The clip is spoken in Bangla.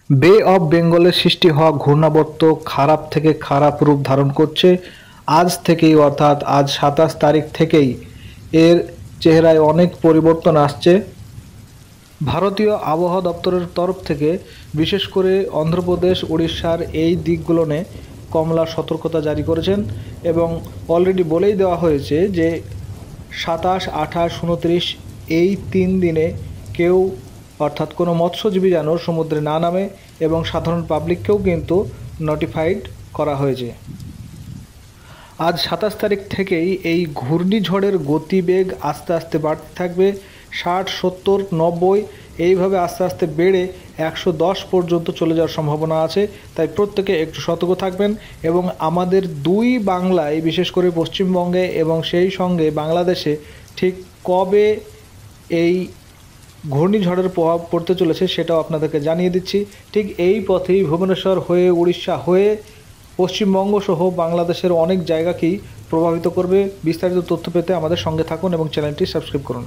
বে অফ বেঙ্গলে সৃষ্টি হওয়া ঘূর্ণাবর্ত খারাপ থেকে খারাপ রূপ ধারণ করছে। আজ থেকেই অর্থাৎ আজ 27 তারিখ থেকেই এর চেহারায় অনেক পরিবর্তন আসছে। ভারতীয় আবহাওয়া দপ্তরের তরফ থেকে বিশেষ করে অন্ধ্রপ্রদেশ, উড়িষ্যার এই দিকগুলোনে কমলা সতর্কতা জারি করেছেন এবং অলরেডি বলেই দেওয়া হয়েছে যে 27, 28, 29 এই 3 দিনে কেউ অর্থাৎ কোনো মৎস্যজীবী যেন সমুদ্রে না নামে এবং সাধারণ পাবলিককেও কিন্তু নোটিফাইড করা হয়েছে। আজ 27 তারিখ থেকেই এই ঘূর্ণিঝড়ের গতিবেগ আস্তে আস্তে বাড়তে থাকবে। 60, 70, 90 এইভাবে আস্তে আস্তে বেড়ে 110 পর্যন্ত চলে যাওয়ার সম্ভাবনা আছে। তাই প্রত্যেকে একটু সতর্ক থাকবেন এবং আমাদের দুই বাংলায়, বিশেষ করে পশ্চিমবঙ্গে এবং সেই সঙ্গে বাংলাদেশে ঠিক কবে এই ঘূর্ণিঝড়ের প্রভাব পড়তে চলেছে সেটাও আপনাদেরকে জানিয়ে দিচ্ছি। ঠিক এই পথেই ভুবনেশ্বর হয়ে, উড়িষ্যা হয়ে পশ্চিমবঙ্গ সহ বাংলাদেশের অনেক জায়গাকেই প্রভাবিত করবে। বিস্তারিত তথ্য পেতে আমাদের সঙ্গে থাকুন এবং চ্যানেলটি সাবস্ক্রাইব করুন।